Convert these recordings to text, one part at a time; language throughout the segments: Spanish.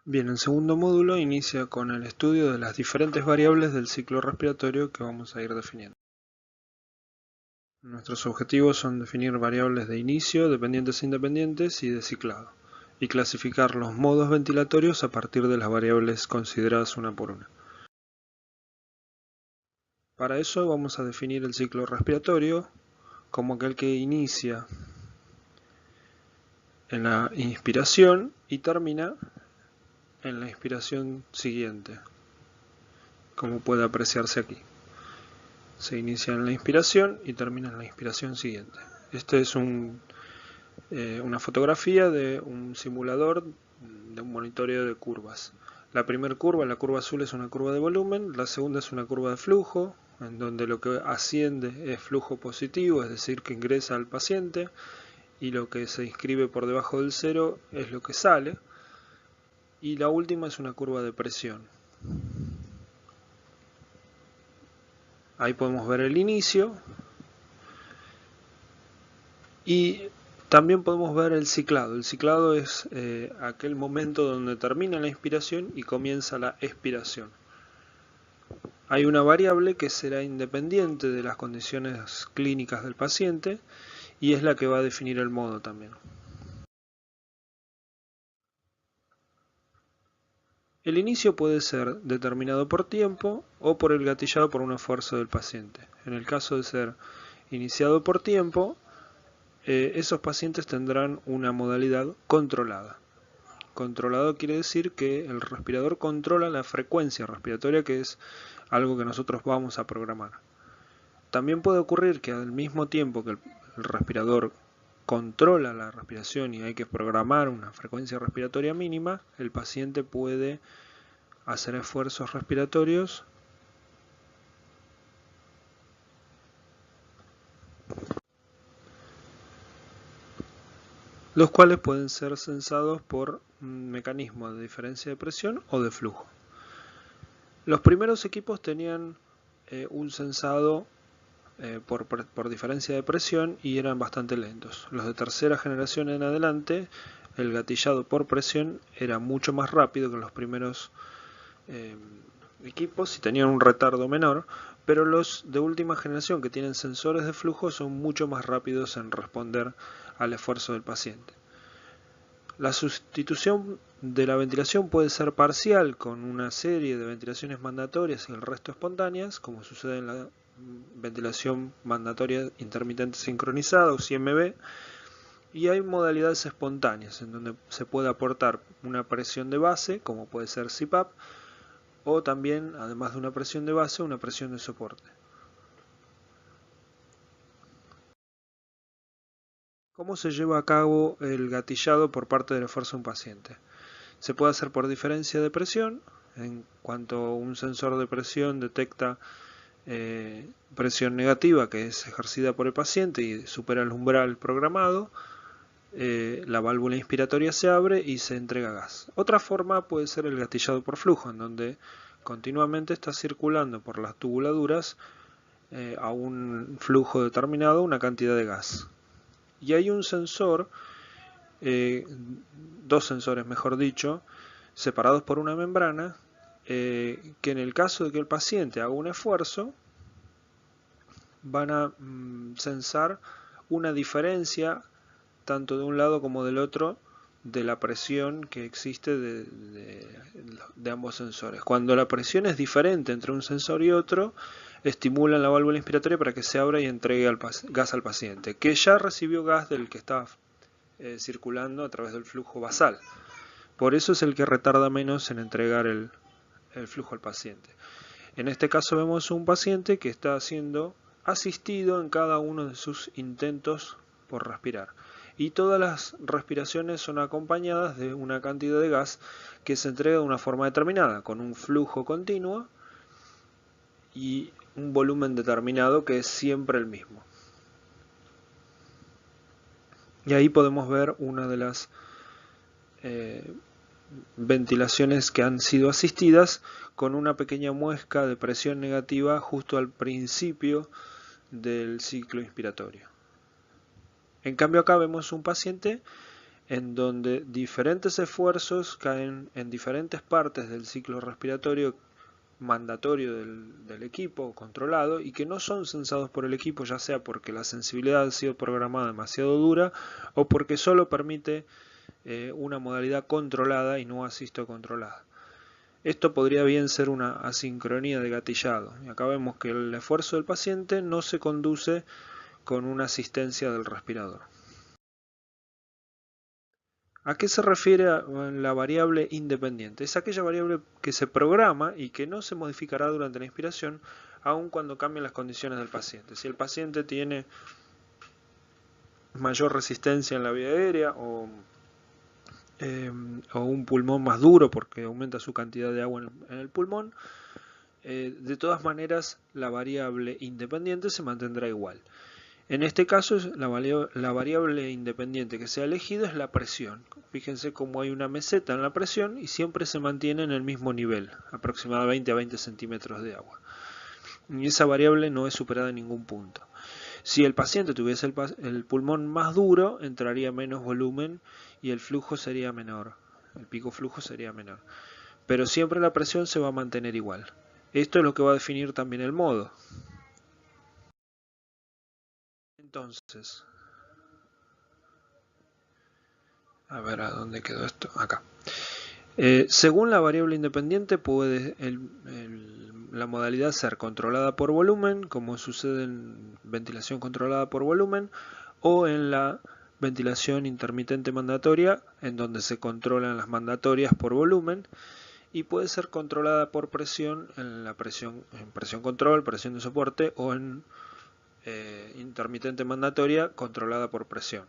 Bien, el segundo módulo inicia con el estudio de las diferentes variables del ciclo respiratorio que vamos a ir definiendo. Nuestros objetivos son definir variables de inicio, dependientes e independientes y de ciclado, y clasificar los modos ventilatorios a partir de las variables consideradas una por una. Para eso vamos a definir el ciclo respiratorio como aquel que inicia en la inspiración y termina en la inspiración siguiente, como puede apreciarse aquí. Se inicia en la inspiración y termina en la inspiración siguiente. Este es una fotografía de un simulador de un monitoreo de curvas. La primera curva, la curva azul, es una curva de volumen, la segunda es una curva de flujo, en donde lo que asciende es flujo positivo, es decir, que ingresa al paciente, y lo que se inscribe por debajo del cero es lo que sale, y la última es una curva de presión. Ahí podemos ver el inicio y también podemos ver el ciclado. El ciclado es aquel momento donde termina la inspiración y comienza la expiración. Hay una variable que será independiente de las condiciones clínicas del paciente y es la que va a definir el modo también. El inicio puede ser determinado por tiempo o por el gatillado por un esfuerzo del paciente. En el caso de ser iniciado por tiempo, esos pacientes tendrán una modalidad controlada. Controlado quiere decir que el respirador controla la frecuencia respiratoria, que es algo que nosotros vamos a programar. También puede ocurrir que al mismo tiempo que el respirador controla la respiración y hay que programar una frecuencia respiratoria mínima, el paciente puede hacer esfuerzos respiratorios los cuales pueden ser censados por un mecanismo de diferencia de presión o de flujo. Los primeros equipos tenían un censado por diferencia de presión y eran bastante lentos. Los de tercera generación en adelante, el gatillado por presión era mucho más rápido que los primeros equipos y tenían un retardo menor, pero los de última generación que tienen sensores de flujo son mucho más rápidos en responder al esfuerzo del paciente. La sustitución de la ventilación puede ser parcial con una serie de ventilaciones mandatorias y el resto espontáneas, como sucede en la ventilación mandatoria intermitente sincronizada o CMB, y hay modalidades espontáneas en donde se puede aportar una presión de base, como puede ser CPAP, o también, además de una presión de base, una presión de soporte. ¿Cómo se lleva a cabo el gatillado por parte del esfuerzo de un paciente? Se puede hacer por diferencia de presión, en cuanto un sensor de presión detecta presión negativa que es ejercida por el paciente y supera el umbral programado, la válvula inspiratoria se abre y se entrega gas. Otra forma puede ser el gatillado por flujo, en donde continuamente está circulando por las tubuladuras a un flujo determinado una cantidad de gas. Y hay un sensor, dos sensores mejor dicho, separados por una membrana, que en el caso de que el paciente haga un esfuerzo, van a censar una diferencia tanto de un lado como del otro de la presión que existe de ambos sensores. Cuando la presión es diferente entre un sensor y otro, estimulan la válvula inspiratoria para que se abra y entregue gas al paciente, que ya recibió gas del que está circulando a través del flujo basal. Por eso es el que retarda menos en entregar el flujo al paciente. En este caso vemos un paciente que está siendo asistido en cada uno de sus intentos por respirar. Y todas las respiraciones son acompañadas de una cantidad de gas que se entrega de una forma determinada, con un flujo continuo y un volumen determinado que es siempre el mismo. Y ahí podemos ver una de las ventilaciones que han sido asistidas con una pequeña muesca de presión negativa justo al principio del ciclo inspiratorio. En cambio acá vemos un paciente en donde diferentes esfuerzos caen en diferentes partes del ciclo respiratorio mandatorio del equipo controlado y que no son censados por el equipo, ya sea porque la sensibilidad ha sido programada demasiado dura o porque solo permite una modalidad controlada y no asisto controlada. Esto podría bien ser una asincronía de gatillado. Y acá vemos que el esfuerzo del paciente no se conduce con una asistencia del respirador. ¿A qué se refiere la variable independiente? Es aquella variable que se programa y que no se modificará durante la inspiración, aun cuando cambien las condiciones del paciente. Si el paciente tiene mayor resistencia en la vía aérea o un pulmón más duro porque aumenta su cantidad de agua en el pulmón, de todas maneras la variable independiente se mantendrá igual. En este caso, la variable independiente que se ha elegido es la presión. Fíjense cómo hay una meseta en la presión y siempre se mantiene en el mismo nivel, aproximadamente a 20 centímetros de agua. Y esa variable no es superada en ningún punto. Si el paciente tuviese el pulmón más duro, entraría menos volumen y el flujo sería menor. El pico flujo sería menor. Pero siempre la presión se va a mantener igual. Esto es lo que va a definir también el modo. Entonces, a ver a dónde quedó esto. Acá. Según la variable independiente puede la modalidad ser controlada por volumen, como sucede en ventilación controlada por volumen, o en la ventilación intermitente mandatoria, en donde se controlan las mandatorias por volumen, y puede ser controlada por presión en presión control, presión de soporte, o en intermitente mandatoria controlada por presión.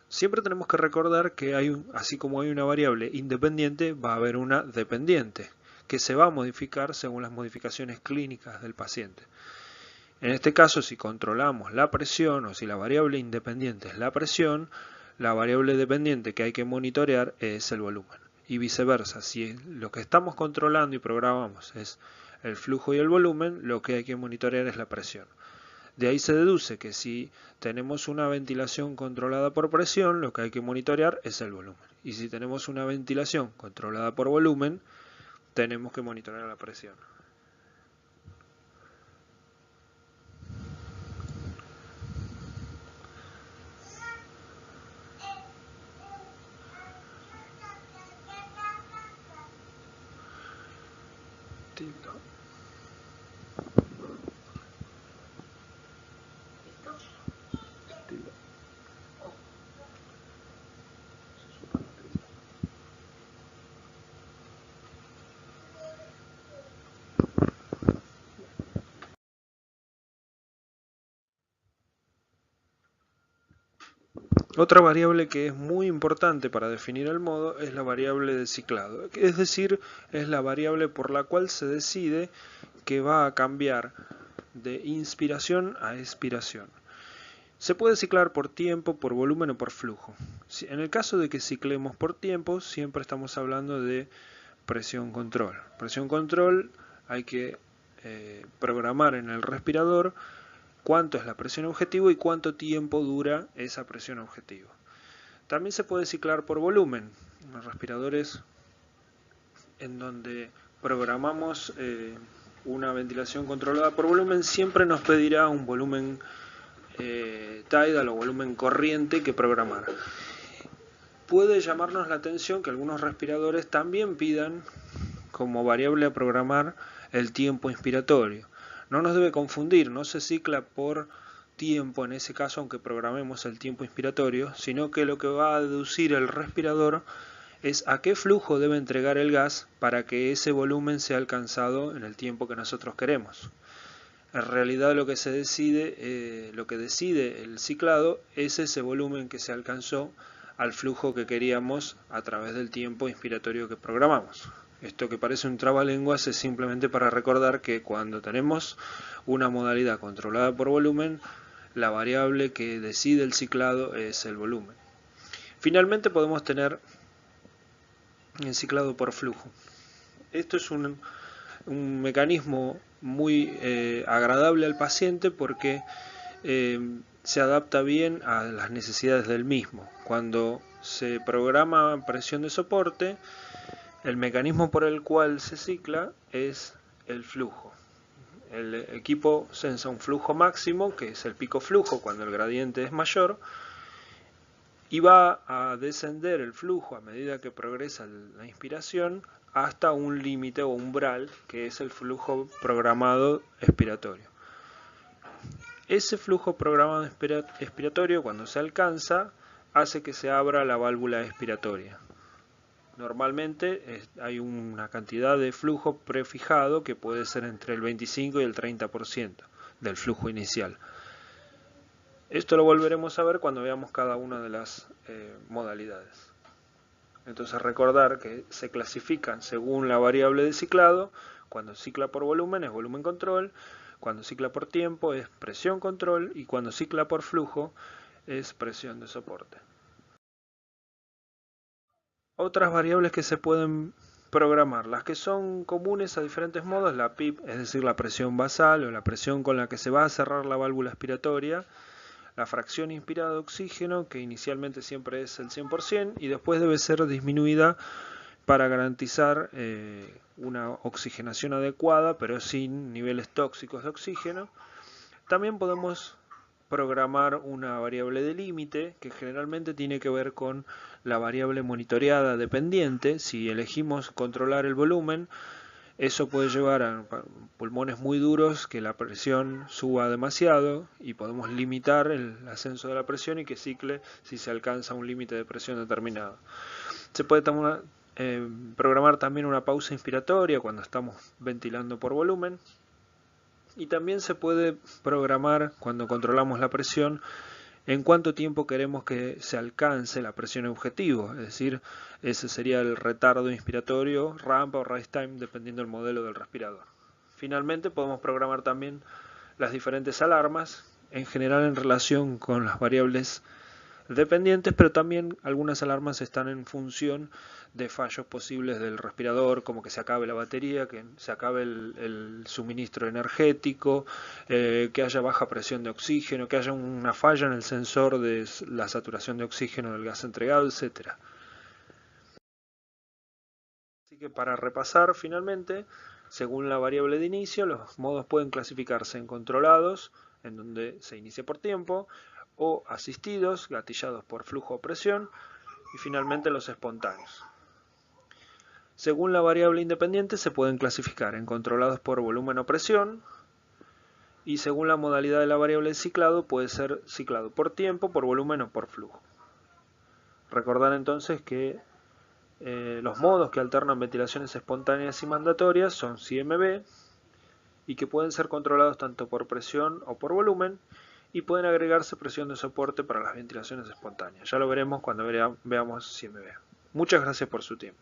Siempre tenemos que recordar que así como hay una variable independiente, va a haber una dependiente, que se va a modificar según las modificaciones clínicas del paciente. En este caso, si controlamos la presión o si la variable independiente es la presión, la variable dependiente que hay que monitorear es el volumen. Y viceversa, si lo que estamos controlando y programamos es el flujo y el volumen, lo que hay que monitorear es la presión. De ahí se deduce que si tenemos una ventilación controlada por presión, lo que hay que monitorear es el volumen. Y si tenemos una ventilación controlada por volumen, tenemos que monitorear la presión. Otra variable que es muy importante para definir el modo es la variable de ciclado, es decir, es la variable por la cual se decide que va a cambiar de inspiración a expiración. Se puede ciclar por tiempo, por volumen o por flujo. En el caso de que ciclemos por tiempo, siempre estamos hablando de presión control. Presión control hay que programar en el respirador cuánto es la presión objetivo y cuánto tiempo dura esa presión objetivo. También se puede ciclar por volumen. Los respiradores en donde programamos una ventilación controlada por volumen siempre nos pedirá un volumen tidal o volumen corriente que programar. Puede llamarnos la atención que algunos respiradores también pidan como variable a programar el tiempo inspiratorio. No nos debe confundir, no se cicla por tiempo en ese caso aunque programemos el tiempo inspiratorio, sino que lo que va a deducir el respirador es a qué flujo debe entregar el gas para que ese volumen sea alcanzado en el tiempo que nosotros queremos. En realidad lo que decide el ciclado es ese volumen que se alcanzó al flujo que queríamos a través del tiempo inspiratorio que programamos. Esto que parece un trabalenguas es simplemente para recordar que cuando tenemos una modalidad controlada por volumen, la variable que decide el ciclado es el volumen. Finalmente podemos tener el ciclado por flujo. Esto es un mecanismo muy agradable al paciente porque se adapta bien a las necesidades del mismo. Cuando se programa presión de soporte, el mecanismo por el cual se cicla es el flujo. El equipo sensa un flujo máximo, que es el pico flujo cuando el gradiente es mayor, y va a descender el flujo a medida que progresa la inspiración hasta un límite o umbral, que es el flujo programado expiratorio. Ese flujo programado expiratorio, cuando se alcanza, hace que se abra la válvula expiratoria. Normalmente hay una cantidad de flujo prefijado que puede ser entre el 25 y el 30% del flujo inicial. Esto lo volveremos a ver cuando veamos cada una de las modalidades. Entonces recordar que se clasifican según la variable de ciclado. Cuando cicla por volumen es volumen control, cuando cicla por tiempo es presión control y cuando cicla por flujo es presión de soporte. Otras variables que se pueden programar, las que son comunes a diferentes modos, la PIP, es decir, la presión basal o la presión con la que se va a cerrar la válvula expiratoria, la fracción inspirada de oxígeno, que inicialmente siempre es el 100% y después debe ser disminuida para garantizar una oxigenación adecuada, pero sin niveles tóxicos de oxígeno. También podemos programar una variable de límite que generalmente tiene que ver con la variable monitoreada dependiente. Si elegimos controlar el volumen, eso puede llevar a pulmones muy duros, que la presión suba demasiado y podemos limitar el ascenso de la presión y que cicle si se alcanza un límite de presión determinado. Se puede programar también una pausa inspiratoria cuando estamos ventilando por volumen. Y también se puede programar, cuando controlamos la presión, en cuánto tiempo queremos que se alcance la presión objetivo, es decir, ese sería el retardo inspiratorio, rampa o rise time, dependiendo del modelo del respirador. Finalmente podemos programar también las diferentes alarmas, en general en relación con las variables dependientes, pero también algunas alarmas están en función de fallos posibles del respirador, como que se acabe la batería, que se acabe el suministro energético, que haya baja presión de oxígeno, que haya una falla en el sensor de la saturación de oxígeno del gas entregado, etc. Así que para repasar finalmente, según la variable de inicio, los modos pueden clasificarse en controlados, en donde se inicia por tiempo, o asistidos, gatillados por flujo o presión, y finalmente los espontáneos. Según la variable independiente se pueden clasificar en controlados por volumen o presión, y según la modalidad de la variable de ciclado puede ser ciclado por tiempo, por volumen o por flujo. Recordar entonces que los modos que alternan ventilaciones espontáneas y mandatorias son CMB y que pueden ser controlados tanto por presión o por volumen, y pueden agregarse presión de soporte para las ventilaciones espontáneas. Ya lo veremos cuando veamos CMB. Muchas gracias por su tiempo.